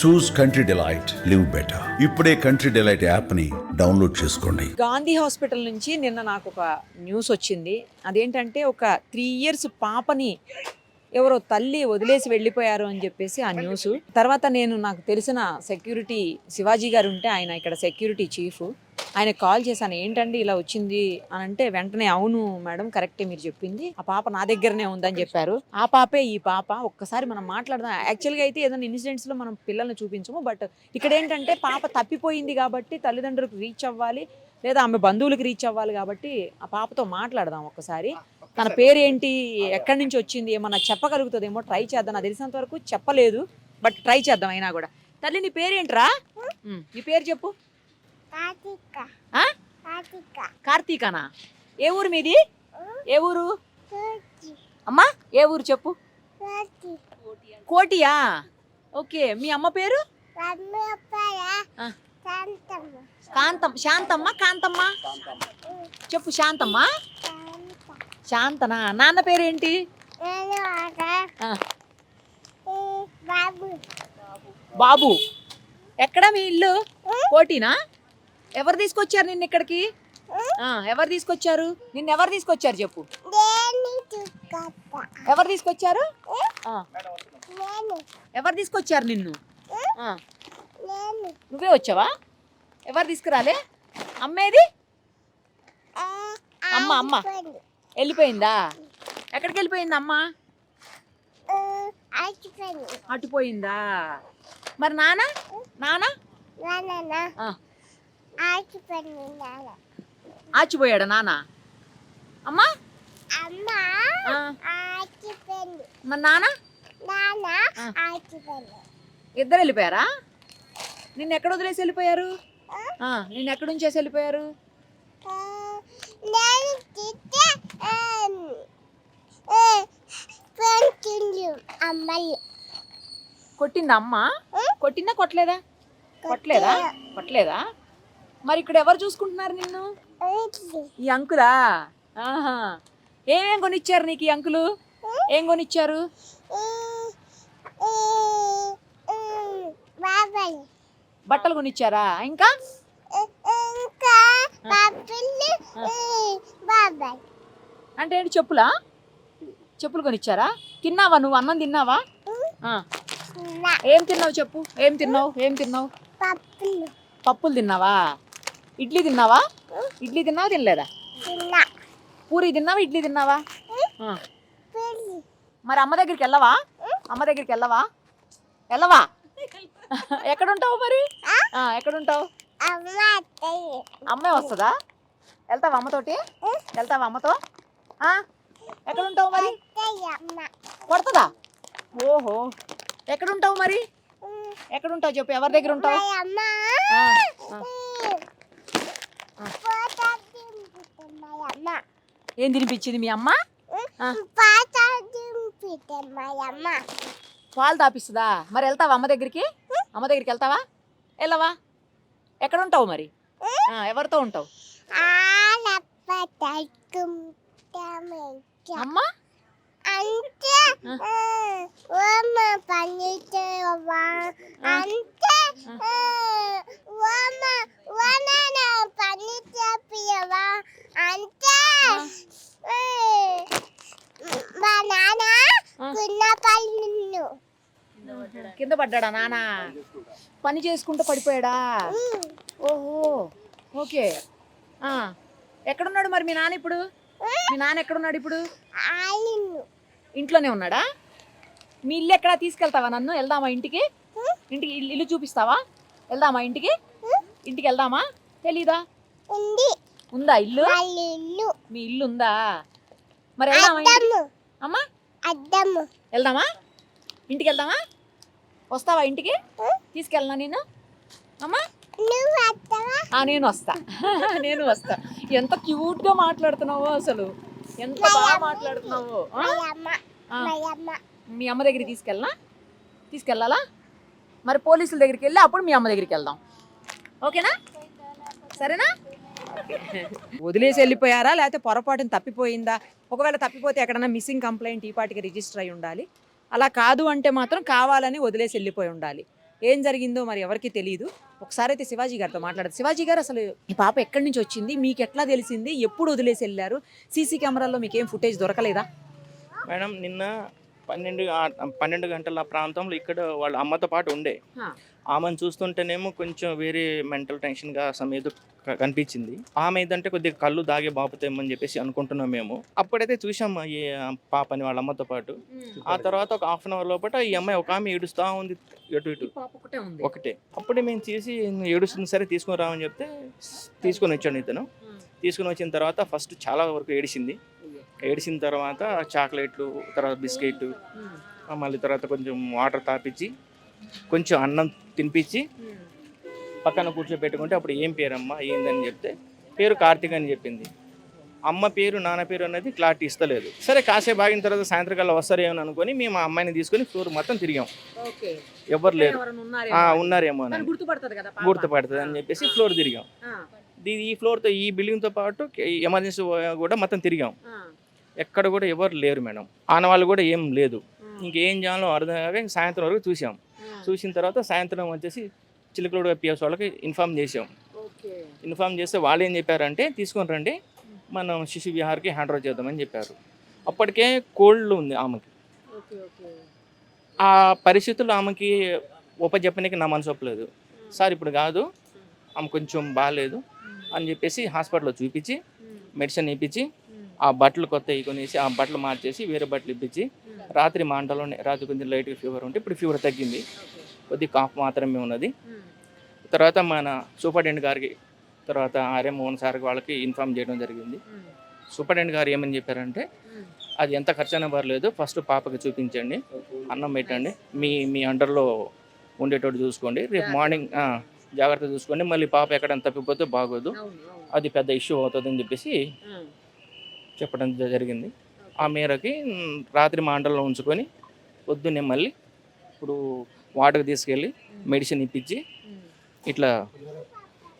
చూస్ country delight, live better. ఇప్పుడే country delight app ని download చేసుకోండి. గాంధీ హాస్పిటల్ నుంచి నిన్న నాకు ఒక న్యూస్ వచ్చింది. అదేంటంటే ఒక 3 years పాపని ఎవరో తల్లి వదిలేసి వెళ్ళిపోయారు అని చెప్పేసి ఆ న్యూస్. తర్వాత నాకు తెలిసిన సెక్యూరిటీ శివాజీ గారు ఉంటే, ఆయన ఇక్కడ సెక్యూరిటీ చీఫ్, ఆయన కాల్ చేశాను, ఏంటండి ఇలా వచ్చింది అని అంటే వెంటనే అవును మేడం కరెక్టే మీరు చెప్పింది, ఆ పాప నా దగ్గరనే ఉందని చెప్పారు. ఆ పాపే ఈ పాప. ఒక్కసారి మనం మాట్లాడదాం. యాక్చువల్గా అయితే ఏదైనా ఇన్సిడెంట్స్లో మనం పిల్లల్ని చూపించము, బట్ ఇక్కడ ఏంటంటే పాప తప్పిపోయింది కాబట్టి తల్లిదండ్రులకు రీచ్ అవ్వాలి, లేదా ఆమె బంధువులకు రీచ్ అవ్వాలి కాబట్టి ఆ పాపతో మాట్లాడదాం ఒక్కసారి. తన పేరేంటి, ఎక్కడి నుంచి వచ్చింది, ఏమన్నా చెప్పగలుగుతుందేమో ట్రై చేద్దాం. నాకు తెలిసినంత వరకు చెప్పలేదు, బట్ ట్రై చేద్దాం అయినా కూడా. తల్లి నీ పేరేంట్రా? నీ పేరు చెప్పు. కార్తీకనా? ఏ ఊరు మీది? ఏ ఊరు అమ్మా? ఏ ఊరు చెప్పు. కోటియా? ఓకే. మీ అమ్మ పేరు? శాంతమ్మ కాంతమ్మ చెప్పు. శాంతమ్మ. శాంతనా? నాన్న పేరేంటి? బాబు. ఎక్కడ మీ ఇల్లు? కోటినా? ఎవరు తీసుకొచ్చారు నిన్ను ఇక్కడికి? ఎవరు తీసుకొచ్చారు నిన్ను? ఎవరు తీసుకొచ్చారు చెప్పు. ఎవరు తీసుకొచ్చారు? ఎవరు తీసుకొచ్చారు నిన్ను? నువ్వే వచ్చావా? ఎవరు తీసుకురాలే? అమ్మేది? అమ్మ వెళ్ళిపోయిందా? ఎక్కడికి వెళ్ళిపోయింది అమ్మ? అటుపోయిందా? మరి నాన్న ఆచిపోయాడా నాన్న? అమ్మా మరి నాన్న ఇద్దరు వెళ్ళిపోయారా? నిన్ను ఎక్కడ వదిలేసి వెళ్ళిపోయారు? నిన్ను ఎక్కడి నుంచేసి వెళ్ళిపోయారు? కొట్టిందా అమ్మ? కొట్టిందా కొట్టలేదా? కొట్టలేదా? మరి ఇక్కడ ఎవరు చూసుకుంటున్నారు నిన్ను? ఈ అంకులా? ఏమేం కొనిచ్చారు నీకు ఈ అంకులు? ఏం కొనిచ్చారు? బట్టలు కొనిచ్చారా? ఇంకా అంటే ఏంటి? చెప్పులు కొనిచ్చారా? తిన్నావా నువ్వు? అన్నం తిన్నావా? ఏం తిన్నావు చెప్పు. ఏం తిన్నావు? పప్పులు తిన్నావా? ఇడ్లీ తిన్నావా? తినలేదా? పూరి తిన్నావా? ఇడ్లీ తిన్నావా? మరి అమ్మ దగ్గరికి వెళ్ళవా? ఎక్కడుంటావు మరి? ఎక్కడుంటావు? అమ్మే వస్తుందా? వెళ్తావా అమ్మతోటి? అమ్మతో? ఎక్కడుంటావు మరి? కొడుతుందా? ఓహో. ఎక్కడుంటావు మరి? ఎక్కడుంటావు చెప్పు. ఎవరి దగ్గర ఉంటావు? ఏం తినిపించింది మీ అమ్మ? పాలు తాపిస్తుందా? మరి వెళ్తావా అమ్మ దగ్గరికి? వెళ్తావా? వెళ్ళవా? ఎక్కడ ఉంటావు మరి? ఎవరితో ఉంటావు? అమ్మ కింద పడ్డాడా నాన్న? పని చేసుకుంటూ పడిపోయాడా? ఓహో, ఓకే. ఎక్కడున్నాడు మరి మీ నాన్న ఇప్పుడు? ఎక్కడున్నాడు ఇప్పుడు? ఇంట్లోనే ఉన్నాడా? మీ ఇల్లు ఎక్కడా? తీసుకెళ్తావా నన్ను? వెళ్దామా ఇంటికి? ఇల్లు చూపిస్తావా? వెళ్దామా ఇంటికి? వెళ్దామా? తెలీదా? ఉందా ఇల్లు? మీ ఇల్లు ఉందా? మరి వెళ్దామా? అమ్మా వెళ్దామా? ఇంటికి వెళ్దామా? వస్తావా ఇంటికి? తీసుకెళ్ళనా నేను? అమ్మా నేను వస్తా. ఎంత క్యూట్గా మాట్లాడుతున్నావో అసలు, ఎంత బాగా మాట్లాడుతున్నావో. మీ అమ్మ దగ్గరికి తీసుకెళ్ళాలా? మరి పోలీసుల దగ్గరికి వెళ్ళి అప్పుడు మీ అమ్మ దగ్గరికి వెళ్దాం. ఓకేనా? సరేనా? వదిలేసి వెళ్ళిపోయారా, లేకపోతే పొరపాటున తప్పిపోయిందా? ఒకవేళ తప్పిపోతే ఎక్కడన్నా మిస్సింగ్ కంప్లైంట్ ఈ పాటికి రిజిస్టర్ అయి ఉండాలి. అలా కాదు అంటే మాత్రం కావాలని వదిలేసి వెళ్ళిపోయి ఉండాలి. ఏం జరిగిందో మరి ఎవరికి తెలియదు. ఒకసారి అయితే శివాజీ గారితో మాట్లాడదు. శివాజీ గారు, అసలు ఈ పాప ఎక్కడి నుంచి వచ్చింది, మీకు ఎట్లా తెలిసింది, ఎప్పుడు వదిలేసి వెళ్ళారు, సీసీ కెమెరాల్లో మీకు ఏం ఫుటేజ్ దొరకలేదా? మేడం నిన్న 12 గంటల ప్రాంతంలో ఇక్కడ వాళ్ళ అమ్మతో పాటు ఉండే. ఆమెను చూస్తుంటేనేమో కొంచెం వేరే మెంటల్ టెన్షన్గా ఏదో కనిపించింది. ఆమె ఏదంటే కొద్దిగా కళ్ళు దాగే బాపుతామని చెప్పేసి అనుకుంటున్నాం మేము. అప్పుడైతే చూసాం ఈ పాపని వాళ్ళ అమ్మతో పాటు. ఆ తర్వాత ఒక హాఫ్ అన్ అవర్ లోపల ఈ అమ్మాయి ఒక ఆమె ఏడుస్తూ ఉంది ఇటు ఇటు ఒకటే. అప్పుడే మేము చేసి ఏడుస్తుంది, సరే తీసుకుని రామని చెప్తే తీసుకొని వచ్చాను. ఇతను తీసుకుని వచ్చిన తర్వాత ఫస్ట్ చాలా వరకు ఏడిసిన తర్వాత చాక్లెట్లు, తర్వాత బిస్కెట్, మళ్ళీ తర్వాత కొంచెం వాటర్ తాపించి కొంచెం అన్నం తినిపించి పక్కన కూర్చోబెట్టుకుంటే అప్పుడు ఏం పేరమ్మా ఏందని చెప్తే పేరు కార్తీక్ అని చెప్పింది. అమ్మ పేరు నాన్న పేరు అనేది క్లారిటీ ఇస్తలేదు. సరే కాసేపు ఆగిన తర్వాత సాయంత్రకాలం వస్తారేమో అనుకొని మేము ఆ అమ్మాయిని తీసుకొని ఫ్లోర్ మొత్తం తిరిగాం. ఎవరు లేరు, ఉన్నారేమో అని గుర్తుపడుతుంది అని చెప్పేసి ఫ్లోర్ తిరిగాం. ఈ ఫ్లోర్తో ఈ బిల్డింగ్తో పాటు ఎమర్జెన్సీ కూడా మొత్తం తిరిగాం. ఎక్కడ కూడా ఎవరు లేరు మేడం, ఆనవాళ్ళు కూడా ఏం లేదు. ఇంకేం చేయాలో అర్థం కాక సాయంత్రం వరకు చూసిన తర్వాత సాయంత్రం వచ్చేసి చిలకలూరు పిఎస్ వాళ్ళకి ఇన్ఫామ్ చేస్తే వాళ్ళు ఏం చెప్పారంటే తీసుకొని రండి, మనం శిశు విహార్కి హ్యాండ్ ఓవర్ చేద్దామని చెప్పారు. అప్పటికే కోల్డ్ ఉంది ఆమెకి. ఆ పరిస్థితుల్లో ఆమెకి చెప్పడానికి నా మనసు ఒప్పలేదు. సార్ ఇప్పుడు కాదు, ఆమె కొంచెం బాగాలేదు అని చెప్పేసి హాస్పిటల్లో చూపించి మెడిసిన్ ఇప్పించి ఆ బట్టలు కొత్త కొనేసి ఆ బట్టలు మార్చేసి వేరే బట్టలు ఇప్పించి రాత్రి మంటలోనే, రాత్రి కొంచెం లైట్గా ఫీవర్ ఉంటే ఇప్పుడు ఫీవర్ తగ్గింది, కొద్ది కాఫ్ మాత్రమే ఉన్నది. తర్వాత మన సూపరింటెండెంట్ గారికి, తర్వాత ఆర్ఎం మోహన్ సార్కి వాళ్ళకి ఇన్ఫామ్ చేయడం జరిగింది. సూపరింటెండెంట్ గారు ఏమని చెప్పారంటే అది ఎంత ఖర్చు అయినా పర్లేదు, ఫస్ట్ పాపకి చూపించండి, అన్నం పెట్టండి, మీ అండర్లో ఉండేటట్టు చూసుకోండి, రేపు మార్నింగ్ జాగ్రత్త చూసుకోండి, మళ్ళీ పాప ఎక్కడైనా తప్పిపోతే బాగోదు, అది పెద్ద ఇష్యూ అవుతుందని చెప్పేసి చెప్పడం జరిగింది. ఆ మేరకి రాత్రి మా అండర్లో ఉంచుకొని పొద్దున్నే మళ్ళీ ఇప్పుడు వాటర్కి తీసుకెళ్ళి మెడిసిన్ ఇప్పించి ఇట్లా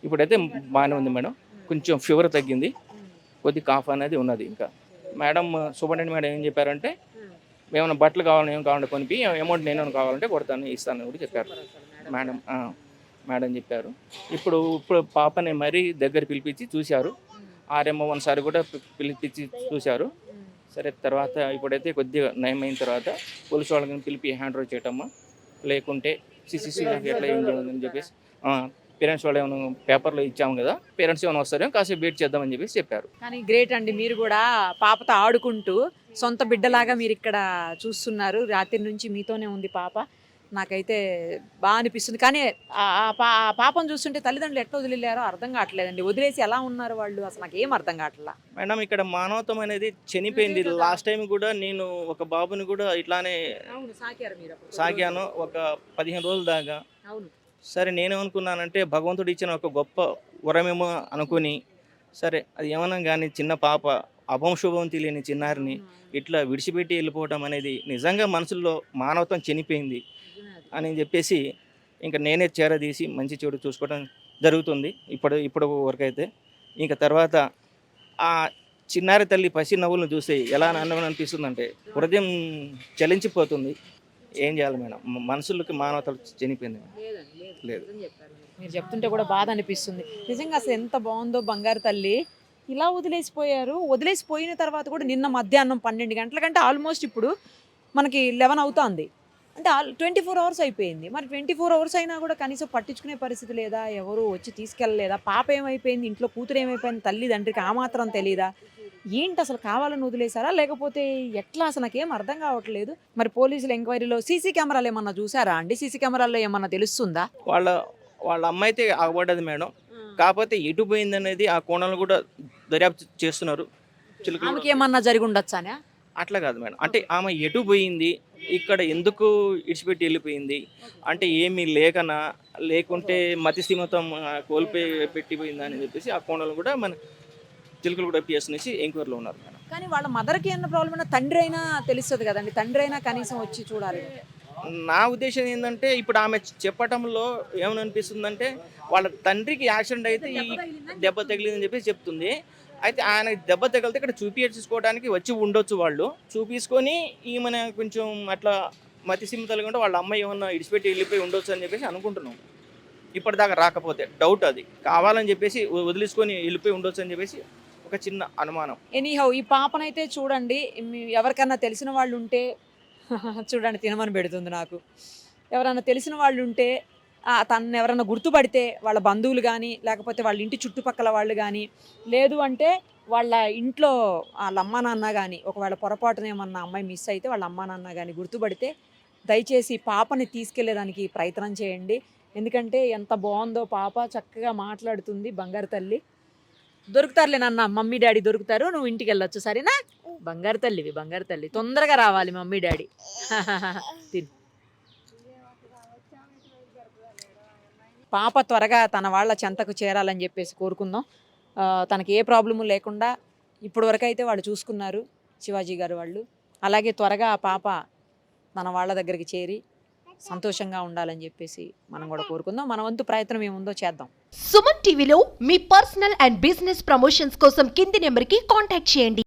ఇప్పుడైతే బాగానే ఉంది మేడం, కొంచెం ఫీవర్ తగ్గింది, కొద్ది కాఫ్ అనేది ఉన్నది. ఇంకా మేడం సూపరింటెండెంట్ మేడం ఏం చెప్పారంటే ఏమైనా బట్టలు కావాలని ఏం కావాలంటే కొనిపి, అమౌంట్ నేను కావాలంటే ఇస్తాను కూడా చెప్పారు మేడం చెప్పారు. ఇప్పుడు పాపని మరీ దగ్గర పిలిపించి చూశారు, ఆర్ఎంఓ ఒకసారి కూడా పిలిపించి చూశారు. సరే తర్వాత ఇప్పుడైతే కొద్దిగా నయమైన తర్వాత పోలీసు వాళ్ళని పిలిపి హ్యాండ్ ఓవర్ చేయటమ్మా, లేకుంటే సిసిసి ఎట్లా ఏం చేయాలని చెప్పేసి పేరెంట్స్ వాళ్ళు ఏమైనా పేపర్లో ఇచ్చాము కదా, పేరెంట్స్ ఏమైనా వస్తారేమో కాసేపు వెయిట్ చేద్దామని చెప్పేసి చెప్పారు. కానీ గ్రేట్ అండి, మీరు కూడా పాపతో ఆడుకుంటూ సొంత బిడ్డలాగా మీరు ఇక్కడ చూస్తున్నారు. రాత్రి నుంచి మీతోనే ఉంది పాప. నాకైతే బాగా అనిపిస్తుంది. కానీ ఆ పాపను చూస్తుంటే తల్లిదండ్రులు ఎట్లా వదిలేరో అర్థం కావట్లేదండి. వదిలేసి ఎలా ఉన్నారు వాళ్ళు, అసలు నాకు ఏం అర్థం కావట్లా. మేడం ఇక్కడ మానవత్వం అనేది చనిపోయింది. లాస్ట్ టైం కూడా నేను ఒక బాబుని కూడా ఇట్లానే సాగాను ఒక 15 రోజుల దాకా. సరే నేనేమనుకున్నానంటే భగవంతుడు ఇచ్చిన ఒక గొప్ప వరమేమో అనుకుని, సరే అది ఏమన్నా కానీ చిన్న పాప అభంశుభం తెలియని చిన్నారిని ఇట్లా విడిచిపెట్టి వెళ్ళిపోవడం అనేది నిజంగా మనసులో మానవత్వం చనిపోయింది అని చెప్పేసి ఇంకా నేనే చేరదీసి మంచి చెడు చూసుకోవడం జరుగుతుంది ఇప్పుడు వరకైతే. ఇంకా తర్వాత ఆ చిన్నారి తల్లి పసి నవ్వులను చూసి ఎలా అనిపిస్తుందంటే హృదయం చలించిపోతుంది. ఏం చేయాలి మేడం, మనుషులకి మానవత చనిపోయింది. లేదు, మీరు చెప్తుంటే కూడా బాధ అనిపిస్తుంది నిజంగా. అసలు ఎంత బాగుందో బంగారు తల్లి, ఇలా వదిలేసిపోయిన తర్వాత కూడా నిన్న మధ్యాహ్నం 12 గంటల కంటే ఆల్మోస్ట్ ఇప్పుడు మనకి 11 అవుతుంది అంటే 24 అవర్స్ అయిపోయింది. మరి 24 అవర్స్ అయినా కూడా కనీసం పట్టించుకునే పరిస్థితి లేదా, ఎవరు వచ్చి తీసుకెళ్ళలేదా, పాప ఏమైపోయింది, ఇంట్లో కూతురు ఏమైపోయింది, తల్లిదండ్రికి ఆ మాత్రం తెలీదా, ఏంటి అసలు కావాలని వదిలేశారా లేకపోతే ఎట్లా, అసలు నాకేం అర్థం కావట్లేదు. మరి పోలీసులు ఎంక్వైరీలో సీసీ కెమెరాలు ఏమన్నా చూసారా అండి? సీసీ కెమెరాల్లో ఏమన్నా తెలుస్తుందా? వాళ్ళ అమ్మ అయితే ఆగబడ్డది మేడం, కాకపోతే ఎటు పోయింది అనేది ఆ కోణాలు కూడా దర్యాప్తు చేస్తున్నారు. ఆమెకి ఏమన్నా జరిగి ఉండొచ్చానా? అట్లా కాదు మేడం, అంటే ఆమె ఎటు పోయింది, ఇక్కడ ఎందుకు ఇడిచిపెట్టి వెళ్ళిపోయింది అంటే ఏమీ లేకనా, లేకుంటే మతిస్థిమితం కోల్పోయి పెట్టిపోయిందా అని చెప్పేసి ఆ కోణాలు కూడా మన చిలకలగూడ పిఎస్ నుంచి ఎంక్వైరీలో ఉన్నారు మేడం. కానీ వాళ్ళ మదర్కి ఏమన్నా ప్రాబ్లం అయినా తండ్రి అయినా తెలుస్తుంది కదండి, తండ్రి అయినా కనీసం వచ్చి చూడాలి. నా ఉద్దేశం ఏంటంటే ఇప్పుడు ఆమె చెప్పటంలో ఏమనిపిస్తుందంటే వాళ్ళ తండ్రికి యాక్సిడెంట్ అయితే ఈ దెబ్బ తగిలిందని చెప్పేసి చెప్తుంది. అయితే ఆయన దెబ్బ తగిలితే ఇక్కడ చూపించుకోవడానికి వచ్చి ఉండొచ్చు, వాళ్ళు చూపించుకొని ఈమెను కొంచెం అట్లా మతి సిమ్తలుగా ఉంటే వాళ్ళ అమ్మాయి ఏమన్నా ఇడిచిపెట్టి వెళ్ళిపోయి ఉండొచ్చు అని చెప్పేసి అనుకుంటున్నాం. ఇప్పటిదాకా రాకపోతే డౌట్, అది కావాలని చెప్పేసి వదిలేసుకొని వెళ్ళిపోయి ఉండొచ్చు అని చెప్పేసి ఒక చిన్న అనుమానం. ఎనీహౌ ఈ పాపనైతే చూడండి, ఎవరికన్నా తెలిసిన వాళ్ళు ఉంటే చూడండి తినమని పెడుతుంది నాకు. ఎవరైనా తెలిసిన వాళ్ళు ఉంటే తనని ఎవరైనా గుర్తుపడితే వాళ్ళ బంధువులు కానీ లేకపోతే వాళ్ళ ఇంటి చుట్టుపక్కల వాళ్ళు కానీ లేదు అంటే వాళ్ళ ఇంట్లో వాళ్ళ అమ్మా నాన్న కానీ ఒకవేళ పొరపాటున ఏమన్నా అమ్మాయి మిస్ అయితే వాళ్ళ అమ్మా నాన్న కానీ గుర్తుపడితే దయచేసి పాపని తీసుకెళ్లేదానికి ప్రయత్నం చేయండి. ఎందుకంటే ఎంత బాగుందో పాప, చక్కగా మాట్లాడుతుంది, బంగారు తల్లి. దొరుకుతారులే నాన్న, మమ్మీ డాడీ దొరుకుతారు, నువ్వు ఇంటికి వెళ్ళొచ్చు సరేనా? బంగారు తల్లివి, బంగారు తల్లి. తొందరగా రావాలి మమ్మీ డాడీ. తిను. పాప త్వరగా తన వాళ్ళ చెంతకు చేరాలని చెప్పేసి కోరుకుందాం. తనకి ఏ ప్రాబ్లము లేకుండా ఇప్పటి వరకు అయితే వాళ్ళు చూసుకున్నారు శివాజీ గారు వాళ్ళు. అలాగే త్వరగా ఆ పాప తన వాళ్ళ దగ్గరికి చేరి సంతోషంగా ఉండాలని చెప్పేసి మనం కూడా కోరుకుందాం. మన వంతు ప్రయత్నం ఏముందో చేద్దాం. సుమన్ టీవీలో మీ పర్సనల్ అండ్ బిజినెస్ ప్రమోషన్స్ కోసం కింది నెంబర్కి కాంటాక్ట్ చేయండి.